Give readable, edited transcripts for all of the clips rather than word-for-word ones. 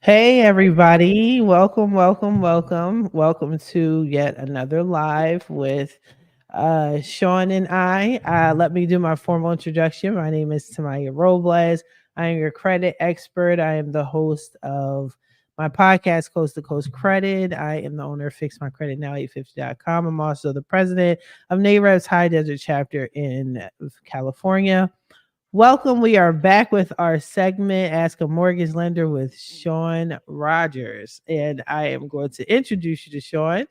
Hey everybody, welcome to yet another live with Sean and I. Let me do my formal introduction. My name is Tamiya Robles. I am your credit expert. I am the host of my podcast, Coast to Coast Credit. I am the owner of FixMyCreditNow850.com. I'm also the president of NAREB's High Desert chapter in California. Welcome. We are back with our segment, Ask a Mortgage Lender with Sean Rogers. And I am going to introduce you to Sean.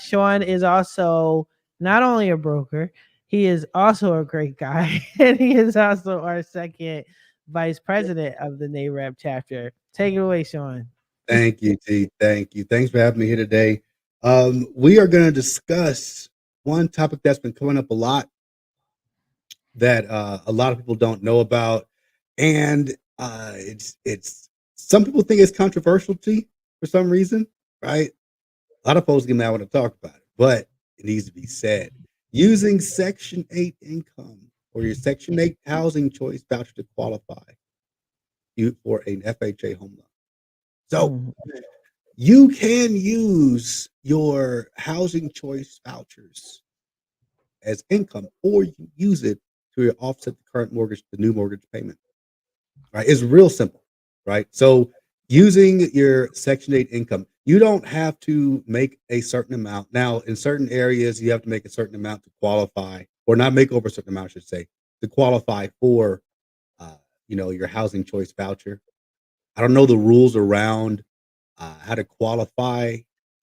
Sean is also not only a broker, he is also a great guy. And he is also our second vice president of the NAREB chapter. Take it away, Sean. Thank you, T. Thank you. Thanks for having me here today. We are going to discuss one topic that's been coming up a lot that a lot of people don't know about, and it's some people think it's controversial, T, for some reason, right? A lot of folks get mad when I talk about it, but it needs to be said. Using Section 8 income or your Section 8 housing choice voucher to qualify you for an FHA home loan. So Mhm. you can use your housing choice vouchers as income, or you can use it to offset the current mortgage, the new mortgage payment. Right? It's real simple, right? So using your Section 8 income, you don't have to make a certain amount. Now, in certain areas, you have to make a certain amount to qualify, or not make over a certain amount, I should say, to qualify for uh, your housing choice voucher. I don't know the rules around how to qualify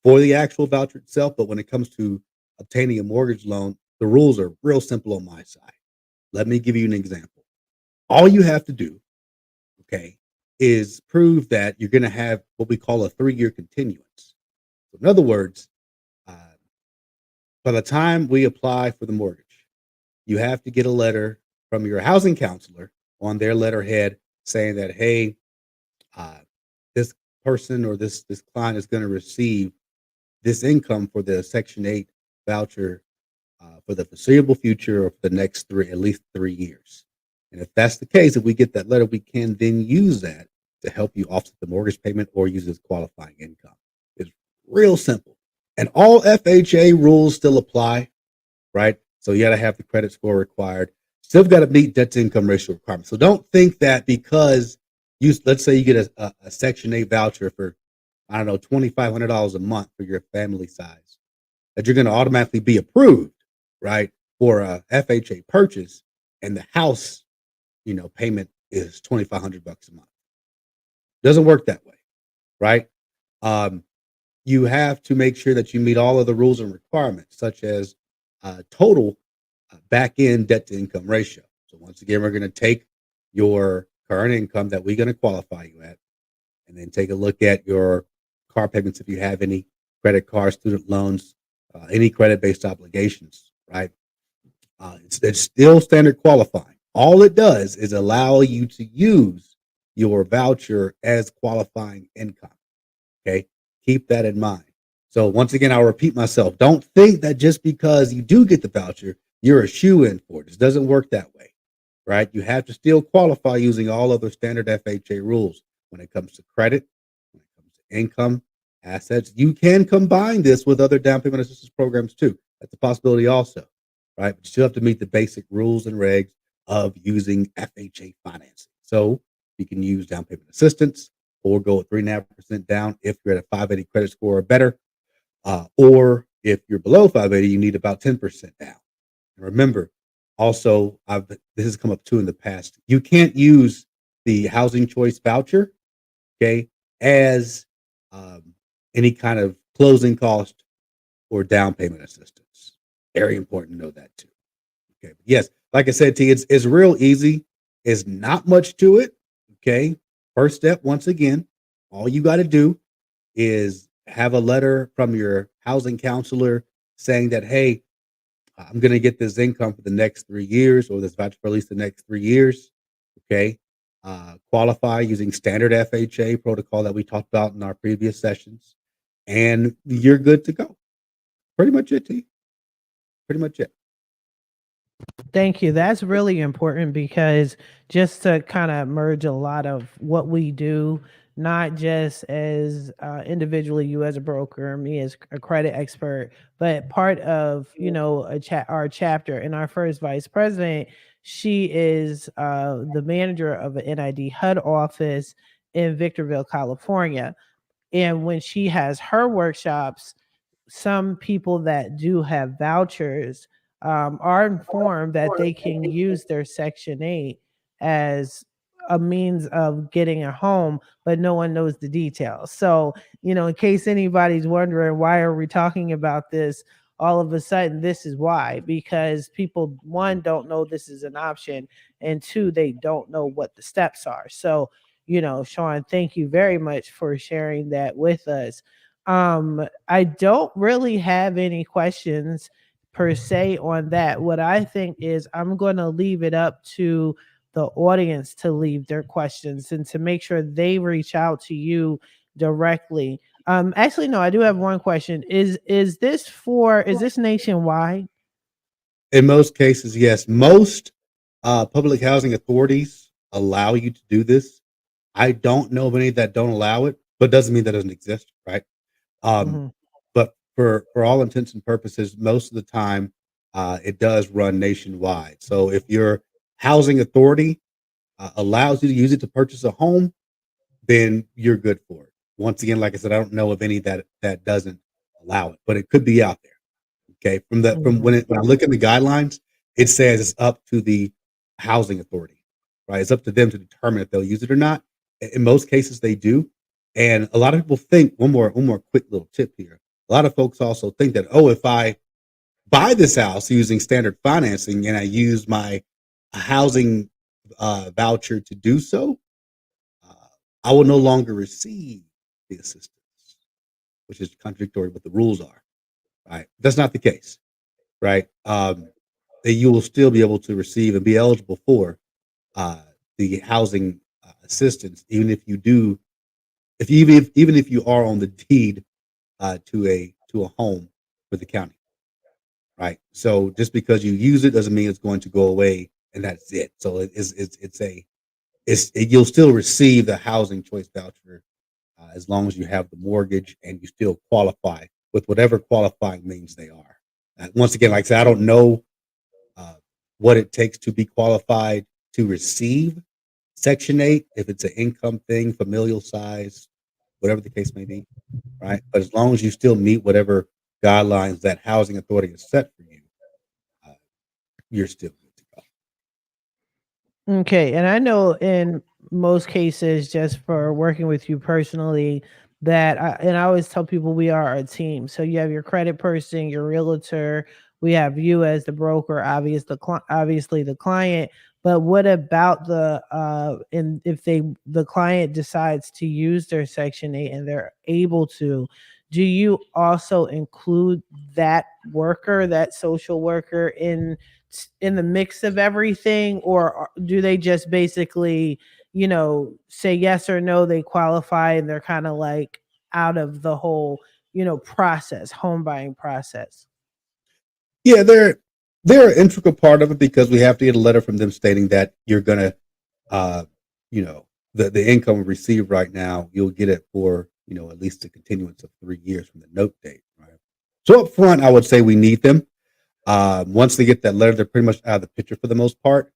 for the actual voucher itself, but when it comes to obtaining a mortgage loan, the rules are real simple on my side. Let me give you an example. All you have to do, okay, is prove that you're going to have what we call a 3-year continuance. So in other words, uh, by the time we apply for the mortgage, you have to get a letter from your housing counselor on their letterhead saying that, hey, uh, this person or this client is going to receive this income for the Section 8 voucher for the foreseeable future or for the next at least 3 years. And if that's the case, if we get that letter, we can then use that to help you offset the mortgage payment or use as qualifying income. It's real simple. And all FHA rules still apply, right? So you got to have the credit score required. Still got to meet debt to income ratio requirements. So don't think that because let's say you get a Section 8 voucher for, I don't know, $2,500 a month for your family size, that you're going to automatically be approved, right, for a FHA purchase, and the house, payment is $2,500 a month. Doesn't work that way, right? Um, you have to make sure that you meet all of the rules and requirements, such as total back end debt to income ratio. So once again, we're going to take your current income that we're going to qualify you at, and then take a look at your car payments if you have any, credit cards, student loans, any credit based obligations, right? It's still standard qualifying. All it does is allow you to use your voucher as qualifying income. Okay. Keep that in mind. So once again, I'll repeat myself. Don't think that just because you do get the voucher, you're a shoe in for it. It doesn't work that way, right? You have to still qualify using all other standard FHA rules when it comes to credit, when it comes to income, assets. You can combine this with other down payment assistance programs too. That's a possibility also, right? But you still have to meet the basic rules and regs of using FHA financing. So you can use down payment assistance or go at 3.5% down if you're at a 580 credit score or better. Or if you're below 580, you need about 10% down. And remember, also, this has come up too in the past. You can't use the housing choice voucher, okay, as um, any kind of closing cost or down payment assistance. Very important to know that too. Okay. Yes, like I said, T, it's real easy. It's not much to it. Okay. First step, once again, all you got to do is have a letter from your housing counselor saying that, hey, I'm going to get this income for the next 3 years, or this voucher for at least the next 3 years. Okay. Qualify using standard FHA protocol that we talked about in our previous sessions, and you're good to go. Pretty much it, T. Pretty much it. Thank you. That's really important because just to kind of merge a lot of what we do, not just as individually, you as a broker, me as a credit expert, but part of our chapter and our first vice president. She is the manager of an NID HUD office in Victorville, California, and when she has her workshops, some people that do have vouchers are informed that they can use their Section 8 as a means of getting a home, but no one knows the details. So, in case anybody's wondering why are we talking about this, all of a sudden this is why, because people, one, don't know this is an option, and two, they don't know what the steps are. So, Sean, thank you very much for sharing that with us. I don't really have any questions per se on that. What I think is I'm going to leave it up to the audience to leave their questions and to make sure they reach out to you directly. Actually, no, I do have one question. Is this nationwide? In most cases, yes. Most public housing authorities allow you to do this. I don't know of any that don't allow it, but doesn't mean that doesn't exist, right? Um, Hmm. but for all intents and purposes, most of the time, it does run nationwide. So if your housing authority allows you to use it to purchase a home, then you're good for it. Once again, like I said, I don't know of any that doesn't allow it, but it could be out there. Okay, from Hmm. when I look at the guidelines, it says it's up to the housing authority, right? It's up to them to determine if they'll use it or not. In most cases, they do, and a lot of people think one more quick little tip here. A lot of folks also think that, oh, if I buy this house using standard financing and I use my housing voucher to do so, uh, I will no longer receive the assistance, which is contradictory with the rules are. Right? That's not the case, right? That you will still be able to receive and be eligible for uh, the housing assistance, even if you do, if you even if you are on the deed to a home for the county, right? So just because you use it doesn't mean it's going to go away and that's it. So you'll still receive the housing choice voucher as long as you have the mortgage and you still qualify with whatever qualifying means they are. Once again, like I said, I don't know uh, what it takes to be qualified to receive Section 8, if it's an income thing, familial size, whatever the case may be, right? But as long as you still meet whatever guidelines that housing authority has set for you, uh, you're still good to go. Okay, and I know in most cases, just for working with you personally, and I always tell people we are a team. So you have your credit person, your realtor, we have you as the broker, obviously the client. But what about and if the client decides to use their Section 8 and they're able to, do you also include that worker, that social worker in the mix of everything, or do they just basically say yes or no, they qualify, and they're kind of like out of the whole process, home buying process? Yeah, they're an integral part of it because we have to get a letter from them stating that you're gonna, uh, you know, the income we receive right now, you'll get it for at least a continuance of 3 years from the note date, right? So up front, I would say we need them. Once they get that letter, they're pretty much out of the picture for the most part.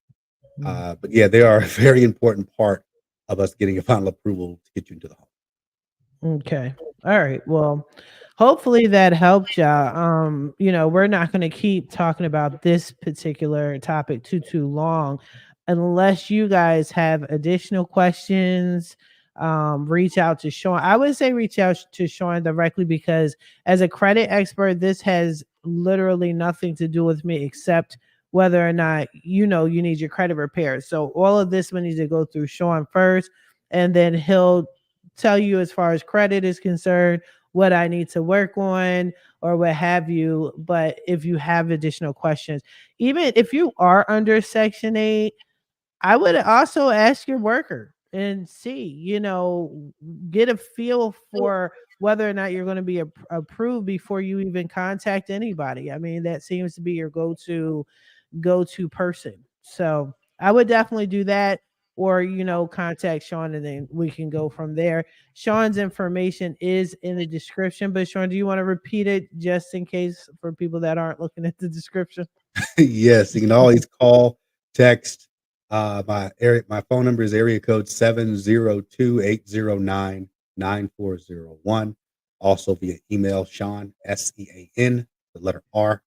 But yeah, they are a very important part of us getting a final approval to get you into the home. Okay. All right. Well, hopefully that helped y'all. We're not going to keep talking about this particular topic too long unless you guys have additional questions. Reach out to Sean. I would say reach out to Sean directly because as a credit expert, this has literally nothing to do with me except whether or not you need your credit repaired. So all of this we need to go through Sean first, and then he'll tell you as far as credit is concerned what I need to work on or what have you. But if you have additional questions, even if you are under Section 8, I would also ask your worker and see, get a feel for whether or not you're going to be approved before you even contact anybody. I mean, that seems to be your go to, go-to person. So I would definitely do that, or contact Sean, and then we can go from there. Sean's information is in the description, but Sean, do you want to repeat it just in case for people that aren't looking at the description? Yes, you can always call, text. My phone number is area code 702-809-9401. Also via email, Sean, SEAN, the letter R,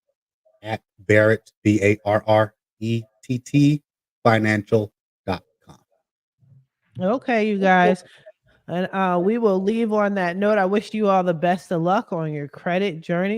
at Barrett, BARRETT, financial.com. Okay, you guys. And we will leave on that note. I wish you all the best of luck on your credit journey.